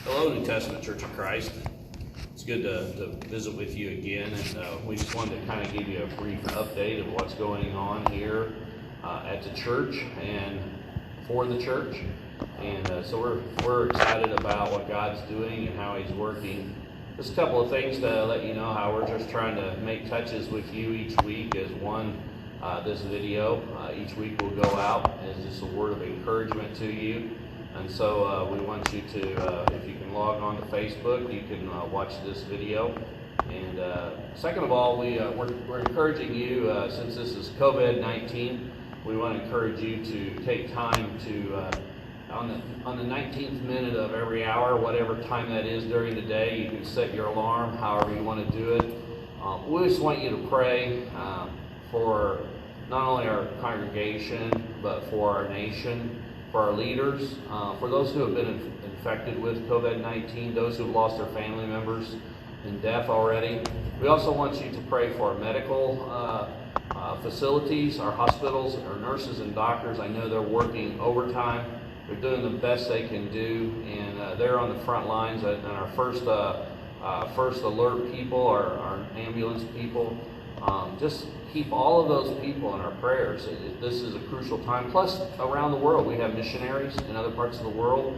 Hello, New Testament Church of Christ. It's good to visit with you again, and we just wanted to kind of give you a brief update of what's going on here at the church and for the church. And so we're excited about what God's doing and how He's working. Just a couple of things to let you know how we're just trying to make touches with you each week. Is one, this video each week will go out as just a word of encouragement to you. And so we want you to, if you can log on to Facebook, you can watch this video. And second of all, we're encouraging you, since this is COVID-19, we want to encourage you to take time to, on the 19th minute of every hour, whatever time that is during the day, you can set your alarm, however you want to do it. We just want you to pray for not only our congregation, but for our nation, for our leaders, for those who have been infected with COVID-19, those who have lost their family members in death already. We also want you to pray for our medical facilities, our hospitals, our nurses and doctors. I know they're working overtime. They're doing the best they can do, and they're on the front lines. And our first alert people, our ambulance people, just keep all of those people in our prayers. This is a crucial time. Plus, around the world, we have missionaries in other parts of the world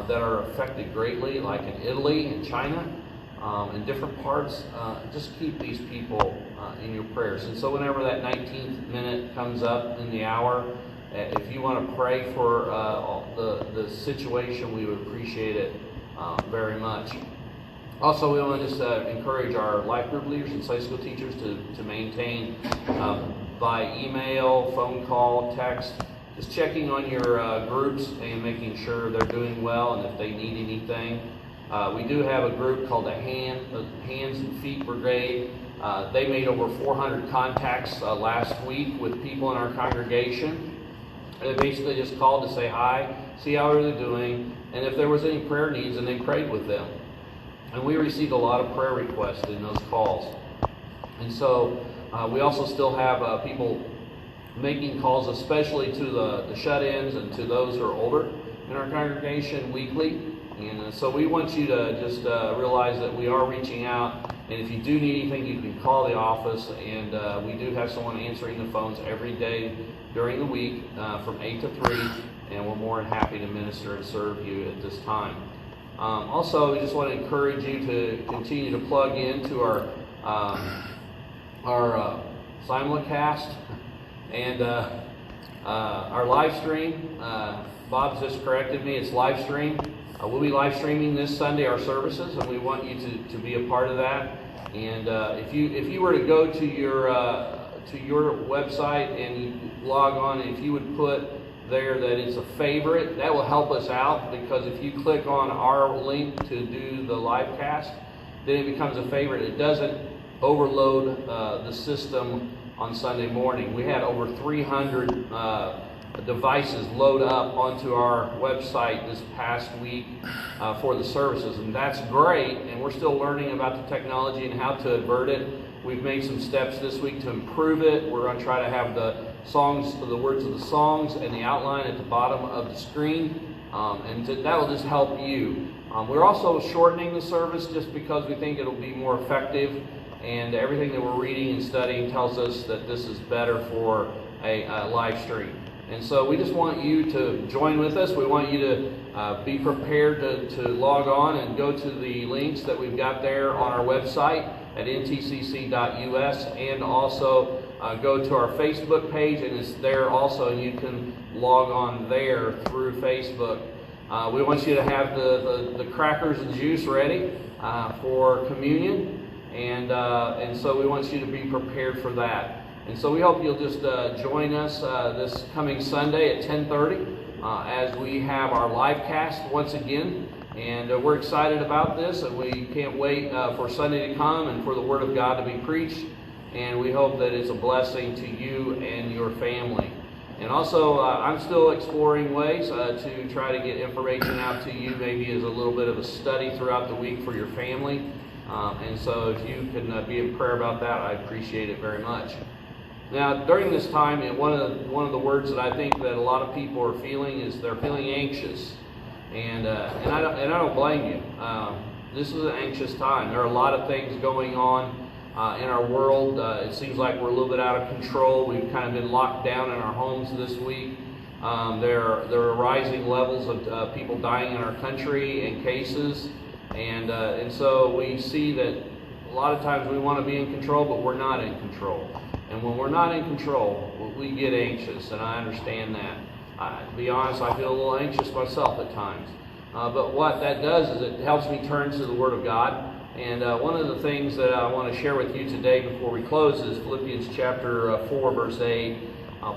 that are affected greatly, like in Italy and China, in different parts. Just keep these people in your prayers. And so whenever that 19th minute comes up in the hour, if you want to pray for the situation, we would appreciate it very much. Also, we want to just encourage our life group leaders and Sunday school teachers to maintain by email, phone call, text, just checking on your groups and making sure they're doing well and if they need anything. We do have a group called the Hands and Feet Brigade. They made over 400 contacts last week with people in our congregation. They basically just called to say hi, see how they're doing, and if there was any prayer needs, and they prayed with them. And we received a lot of prayer requests in those calls. And so we also still have people making calls, especially to the shut-ins and to those who are older in our congregation weekly. And so we want you to just realize that we are reaching out. And if you do need anything, you can call the office. And we do have someone answering the phones every day during the week from 8 to 3. And we're more than happy to minister and serve you at this time. Also, we just want to encourage you to continue to plug into our simulcast and our live stream. Bob's just corrected me; it's live stream. We'll be live streaming this Sunday our services, and we want you to be a part of that. And if you were to go to your website and you log on, and if you would put there that it's a favorite, that will help us out, because if you click on our link to do the live cast, then it becomes a favorite. It doesn't overload the system on Sunday morning. We had over 300 devices load up onto our website this past week for the services, and that's great, and we're still learning about the technology and how to avert it. We've made some steps this week to improve it. We're going to try to have the words of the songs and the outline at the bottom of the screen, and that will just help you. We're also shortening the service just because we think it'll be more effective, and everything that we're reading and studying tells us that this is better for a live stream. And so we just want you to join with us. We want you to be prepared to log on and go to the links that we've got there on our website at ntcc.us, and also go to our Facebook page, and it's there also, and you can log on there through Facebook. We want you to have the crackers and juice ready for communion, and so we want you to be prepared for that. And so we hope you'll just join us this coming Sunday at 10:30 as we have our live cast once again. And we're excited about this, and we can't wait for Sunday to come and for the Word of God to be preached. And we hope that it's a blessing to you and your family. And also, I'm still exploring ways to try to get information out to you, maybe as a little bit of a study throughout the week for your family. And so if you can be in prayer about that, I appreciate it very much. Now, during this time, one of the words that I think that a lot of people are feeling is they're feeling anxious. And I don't blame you. This is an anxious time. There are a lot of things going on in our world. It seems like we're a little bit out of control. We've kind of been locked down in our homes this week. There are rising levels of people dying in our country and cases, and so we see that a lot of times we want to be in control, but we're not in control. And when we're not in control, we get anxious, and I understand that. To be honest, I feel a little anxious myself at times. But what that does is it helps me turn to the Word of God. And one of the things that I want to share with you today before we close is Philippians chapter 4, verse 8.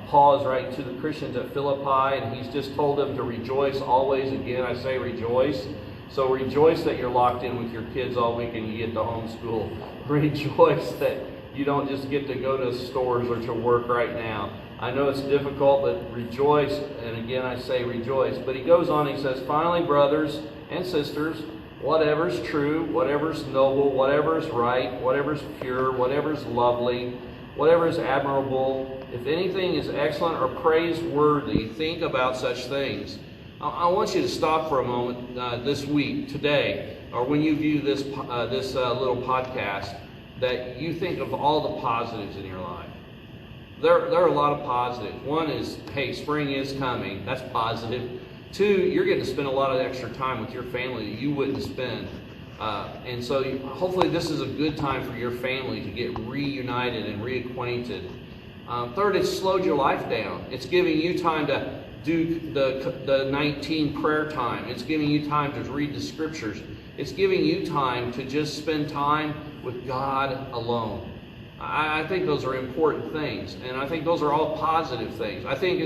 Paul is writing to the Christians at Philippi, and he's just told them to rejoice always. Again, I say rejoice. So rejoice that you're locked in with your kids all week and you get to homeschool. Rejoice that you don't just get to go to stores or to work right now. I know it's difficult, but rejoice. And again, I say rejoice. But he goes on, he says, finally, brothers and sisters, whatever's true, whatever's noble, whatever's right, whatever's pure, whatever's lovely, whatever is admirable, if anything is excellent or praiseworthy, think about such things. I want you to stop for a moment this week, today, or when you view this little podcast, that you think of all the positives in your life. There are a lot of positives. One is, hey, spring is coming. That's positive. Two, you're getting to spend a lot of extra time with your family that you wouldn't spend. And so hopefully this is a good time for your family to get reunited and reacquainted. Third, it's slowed your life down. It's giving you time to do the 19 prayer time. It's giving you time to read the scriptures. It's giving you time to just spend time with God alone. I think those are important things, and I think those are all positive things. I think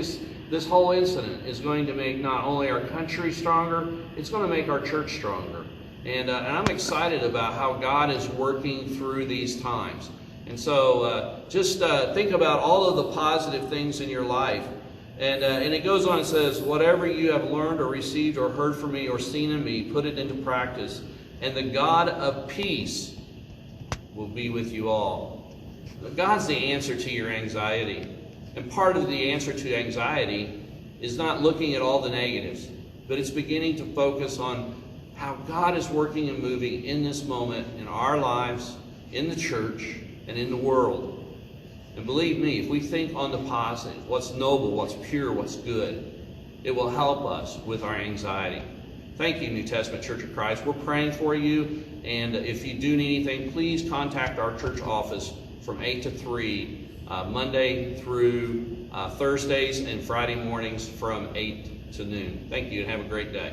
this whole incident is going to make not only our country stronger, it's going to make our church stronger. And I'm excited about how God is working through these times. And so just think about all of the positive things in your life. And it goes on and says, whatever you have learned or received or heard from me or seen in me, put it into practice. And the God of peace will be with you all. God's the answer to your anxiety. And part of the answer to anxiety is not looking at all the negatives, but it's beginning to focus on how God is working and moving in this moment in our lives, in the church, and in the world. And believe me, if we think on the positive, what's noble, what's pure, what's good, it will help us with our anxiety. Thank you, New Testament Church of Christ. We're praying for you, and if you do need anything, please contact our church office from 8 to 3, Monday through Thursdays, and Friday mornings from 8 to noon. Thank you, and have a great day.